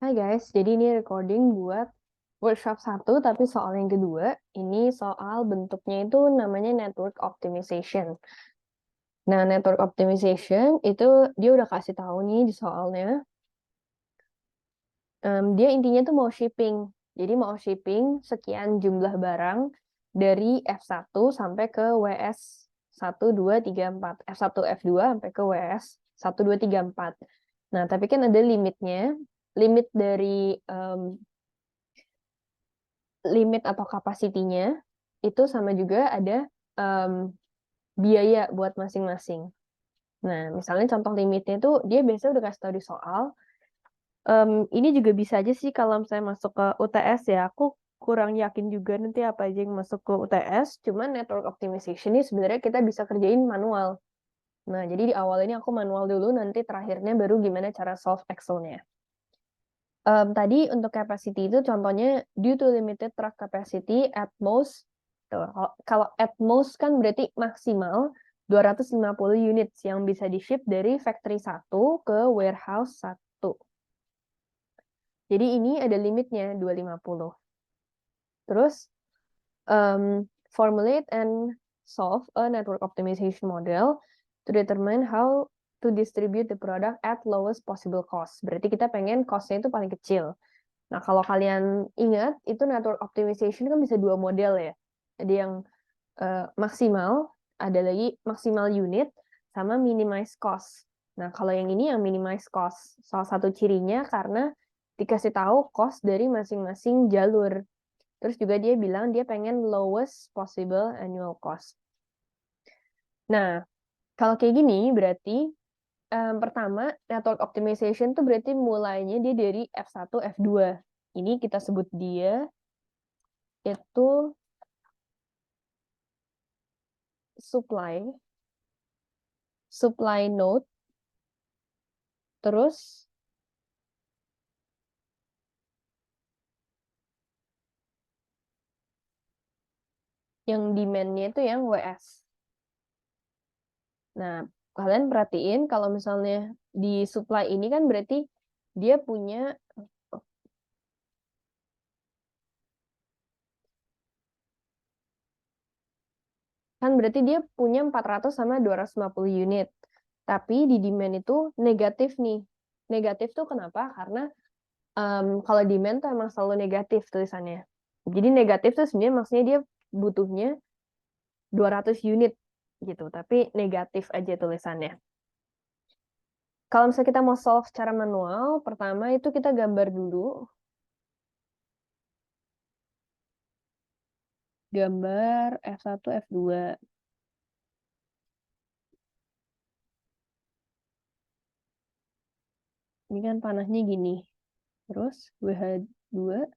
Hai guys, jadi ini recording buat workshop 1, tapi soal yang kedua, ini soal bentuknya itu namanya network optimization. Nah, network optimization itu dia udah kasih tahu nih di soalnya, dia intinya tuh mau shipping. Jadi mau shipping sekian jumlah barang dari F1 sampai ke WS 1, 2, 3, 4. F1, F2 sampai ke WS 1, 2, 3, 4. Nah, tapi kan ada limitnya. Limit dari limit atau kapasitinya itu sama juga ada biaya buat masing-masing. Nah, misalnya contoh limitnya itu dia biasanya udah kasih tahu di soal. Ini juga bisa aja sih kalau misalnya masuk ke UTS ya. Aku kurang yakin juga nanti apa aja yang masuk ke UTS. Cuman network optimization ini sebenarnya kita bisa kerjain manual. Nah, jadi di awal ini aku manual dulu, nanti terakhirnya baru gimana cara solve Excel-nya. Tadi untuk capacity itu contohnya due to limited truck capacity at most. Tuh, kalau at most kan berarti maksimal 250 units yang bisa di-ship dari factory 1 ke warehouse 1. Jadi ini ada limitnya 250. Terus formulate and solve a network optimization model to determine how to distribute the product at lowest possible cost. Berarti kita pengen cost-nya itu paling kecil. Nah, kalau kalian ingat, itu network optimization kan bisa dua model ya. Ada yang maksimal, ada lagi maksimal unit, sama minimize cost. Nah, kalau yang ini yang minimize cost. Salah satu cirinya karena dikasih tahu cost dari masing-masing jalur. Terus juga dia bilang dia pengen lowest possible annual cost. Nah, kalau kayak gini berarti pertama, network optimization tuh berarti mulainya dia dari F1, F2. Ini kita sebut dia itu supply node, terus yang demand-nya itu yang WS. Nah, kalian perhatiin kalau misalnya di supply ini kan berarti dia punya kan berarti dia punya 400 sama 250 unit. Tapi di demand itu negatif nih. Negatif tuh kenapa? Karena kalau demand tuh emang selalu negatif tulisannya. Jadi negatif tuh sebenarnya maksudnya dia butuhnya 200 unit gitu, tapi negatif aja tulisannya. Kalau misalnya kita mau solve secara manual, pertama itu kita gambar dulu. Gambar F1, F2. Ini kan panahnya gini. Terus WH2.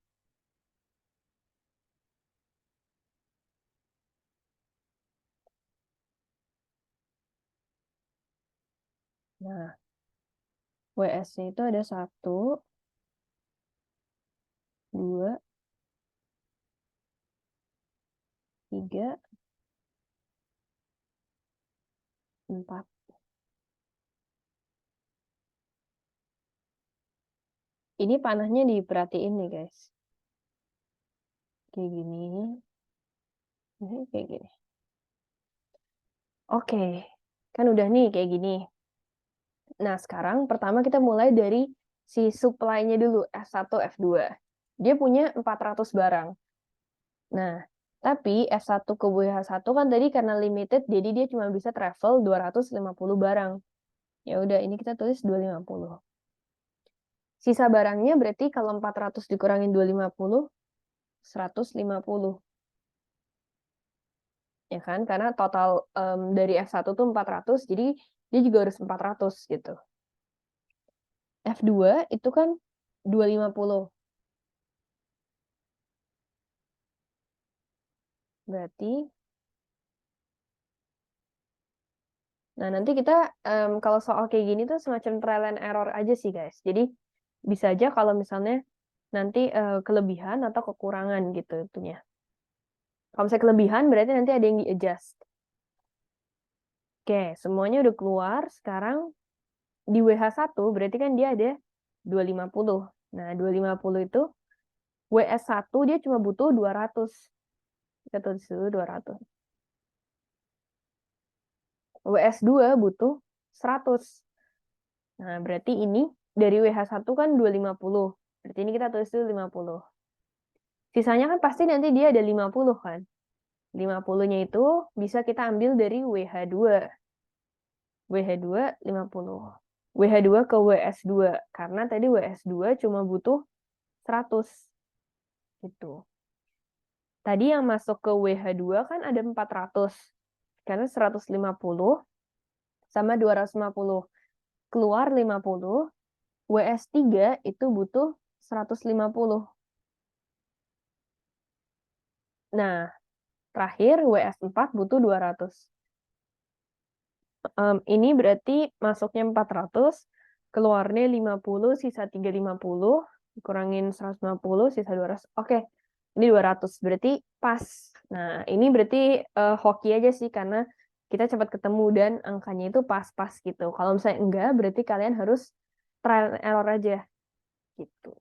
Nah, WS-nya itu ada 1, 2, 3, 4. Ini panahnya diperhatiin nih, guys. Kayak gini. Ini kayak gini. Oke. Kan udah nih kayak gini. Nah, sekarang pertama kita mulai dari si supply-nya dulu, F1, F2. Dia punya 400 barang. Nah, tapi F1 ke WH1 kan tadi karena limited, jadi dia cuma bisa travel 250 barang. Ya udah, ini kita tulis 250. Sisa barangnya berarti kalau 400 dikurangin 250, 150. Ya kan? Karena total dari F1 tuh 400, jadi dia juga harus 400 gitu. F2 itu kan 250. Berarti, nah nanti kita kalau soal kayak gini tuh semacam trial and error aja sih guys. Jadi bisa aja kalau misalnya nanti kelebihan atau kekurangan gitu itunya. Kalau misalnya kelebihan berarti nanti ada yang di-adjust. Oke, semuanya udah keluar. Sekarang di WH1 berarti kan dia ada 250. Nah, 250 itu WS1 dia cuma butuh 200. Kita tulis dulu 200. WS2 butuh 100. Nah, berarti ini dari WH1 kan 250. Berarti ini kita tulis dulu 50. Sisanya kan pasti nanti dia ada 50 kan. 50-nya itu bisa kita ambil dari WH2. WH2 50. WH2 ke WS2. Karena tadi WS2 cuma butuh 100. Gitu. Tadi yang masuk ke WH2 kan ada 400. Karena 150 sama 250. Keluar 50. WS3 itu butuh 150. Nah, terakhir WS4 butuh 200. Ini berarti masuknya 400, keluarnya 50, sisa 350, kurangin 150, sisa 200. Oke, ini 200, berarti pas. Nah, ini berarti hoki aja sih, karena kita cepat ketemu dan angkanya itu pas-pas gitu. Kalau misalnya enggak, berarti kalian harus trial and error aja gitu.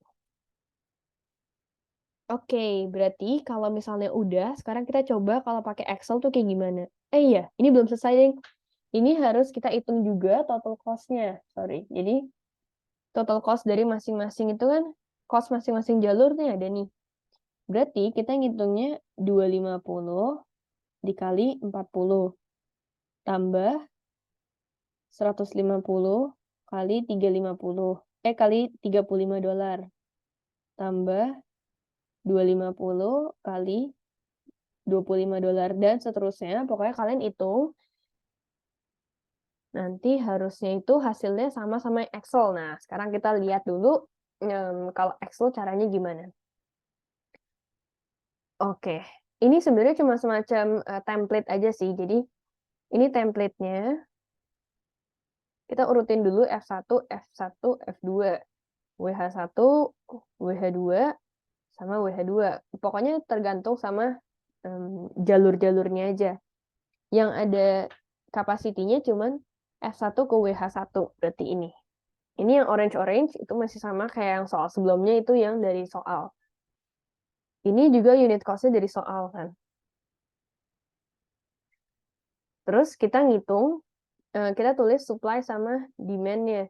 Oke, berarti kalau misalnya udah, sekarang kita coba kalau pakai Excel tuh kayak gimana. Iya, ini belum selesai, Deng. Ini harus kita hitung juga total cost-nya. Sorry. Jadi, total cost dari masing-masing itu kan, cost masing-masing jalur nih ada nih. Berarti kita ngitungnya 250 dikali 40. Tambah 150 kali 350. Kali $35. Tambah 250 kali $25 dan seterusnya. Pokoknya kalian hitung. Nanti harusnya itu hasilnya sama-sama Excel. Nah, sekarang kita lihat dulu kalau Excel caranya gimana. Oke, ini sebenarnya cuma semacam template aja sih. Jadi, ini template-nya. Kita urutin dulu F1, F1, F2. WH1, WH2, sama WH2. Pokoknya tergantung sama jalur-jalurnya aja. Yang ada kapasitinya cuman F1 ke WH1, berarti ini. Ini yang orange-orange itu masih sama kayak yang soal sebelumnya itu yang dari soal. Ini juga unit cost-nya dari soal kan. Terus kita ngitung, kita tulis supply sama demand-nya.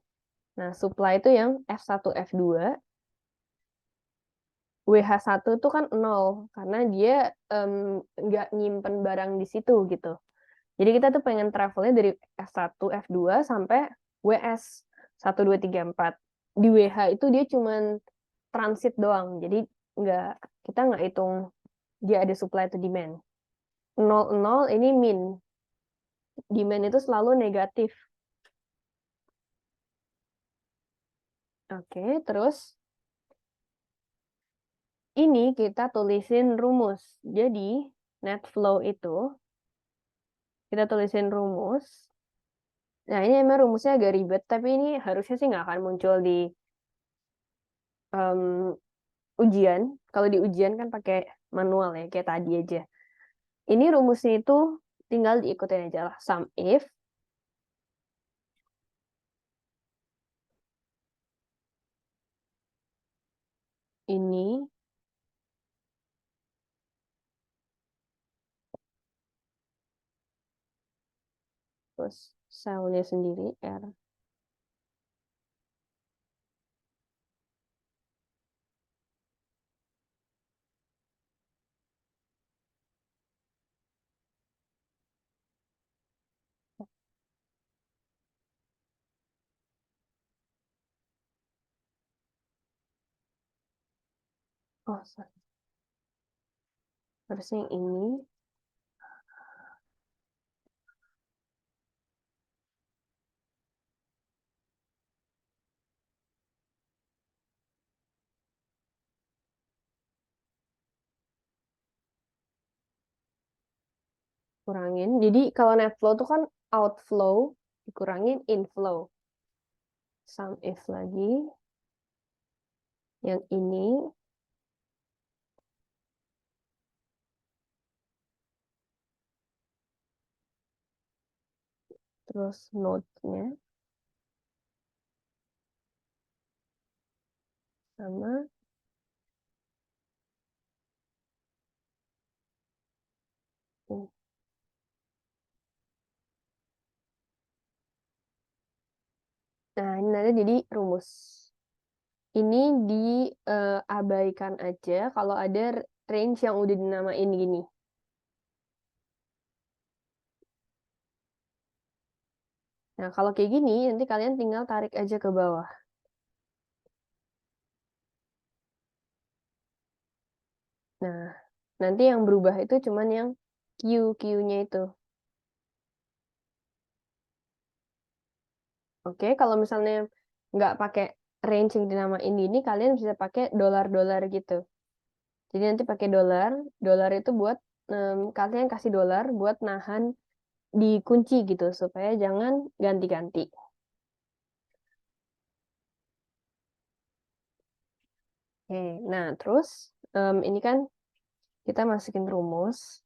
Nah, supply itu yang F1, F2. WH1 itu kan 0, karena dia nggak nyimpen barang di situ gitu. Jadi kita tuh pengen travelnya dari F1, F2 sampai WS 1, 2, 3, 4. Di WH itu dia cuman transit doang. Jadi nggak, kita nggak hitung dia ada supply atau demand. 0, 0 ini min. Demand itu selalu negatif. Oke, terus ini kita tulisin rumus. Jadi net flow itu kita tulisin rumus. Nah, ini emang rumusnya agak ribet, tapi ini harusnya sih nggak akan muncul di ujian. Kalau di ujian kan pakai manual ya, kayak tadi aja. Ini rumusnya itu tinggal diikutin aja lah. Sum if ini terus selnya sendiri R. Oh, sorry. Harusnya yang ini. Kurangin. Jadi kalau net flow itu kan outflow dikurangin inflow. Sum if lagi. Yang ini. Terus note-nya. sama ini. Nah, ini nanti jadi rumus. Ini diabaikan aja kalau ada range yang udah dinamain gini. Nah, kalau kayak gini, nanti kalian tinggal tarik aja ke bawah. Nah, nanti yang berubah itu cuman yang Q-nya itu. Oke, kalau misalnya nggak pakai range yang dinamain ini, kalian bisa pakai dolar-dolar gitu. Jadi nanti pakai dolar, dolar itu buat kalian kasih dolar buat nahan dikunci gitu supaya jangan ganti-ganti. Oke, nah terus ini kan kita masukin rumus.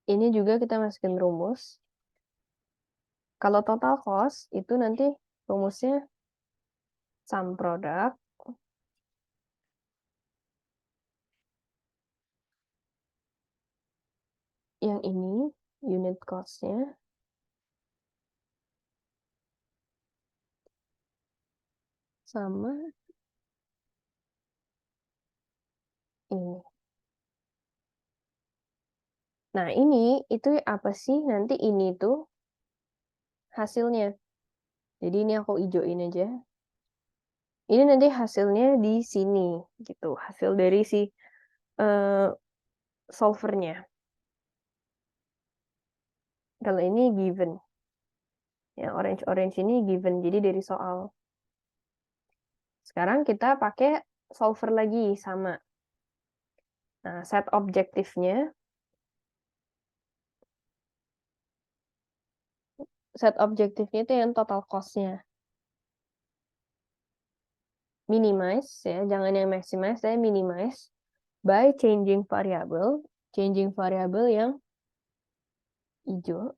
Ini juga kita masukin rumus. Kalau total cost itu nanti rumusnya sum product yang ini unit cost-nya sama ini. Nah, ini itu apa sih? Nanti ini tuh hasilnya. Jadi ini aku ijoin aja. Ini nanti hasilnya di sini gitu. Hasil dari si solvernya. Kalau ini given. Ya, orange-orange ini given. Jadi dari soal. Sekarang kita pakai solver lagi sama. Nah, set objektifnya. Set objektifnya itu yang total cost-nya. Minimize ya, jangan yang maximize, saya minimize by changing variable. Changing variable yang hijau.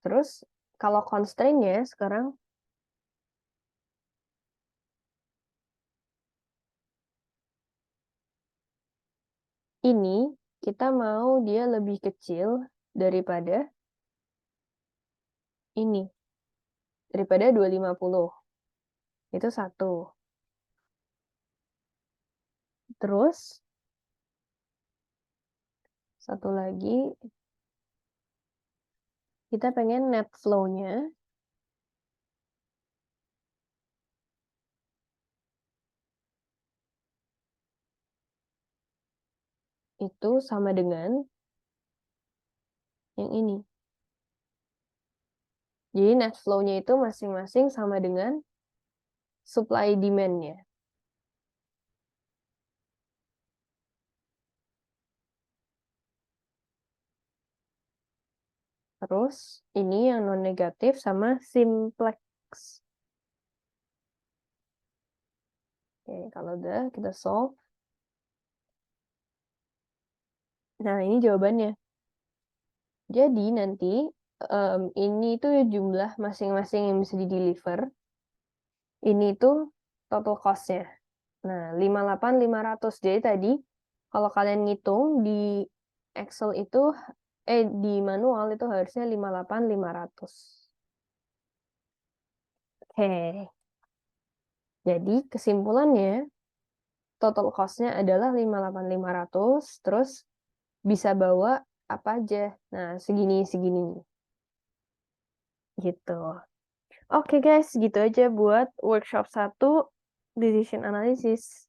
Terus kalau constraint-nya sekarang ini kita mau dia lebih kecil daripada ini. Daripada 250. Itu satu. Terus satu lagi kita pengen net flow-nya itu sama dengan yang ini. Jadi net flow-nya itu masing-masing sama dengan supply demand-nya. Terus ini yang non negatif sama simplex. Oke, kalau udah kita solve. Nah, ini jawabannya. Jadi nanti ini tuh jumlah masing-masing yang bisa di-deliver. Ini tuh total cost-nya. Nah, 58.500. Jadi tadi kalau kalian ngitung di Excel itu di manual itu harusnya 58.500. Oke. Jadi kesimpulannya total cost-nya adalah 58.500, terus bisa bawa apa aja. Nah, segini-segini. Gitu. Oke guys, gitu aja buat workshop 1 decision analysis.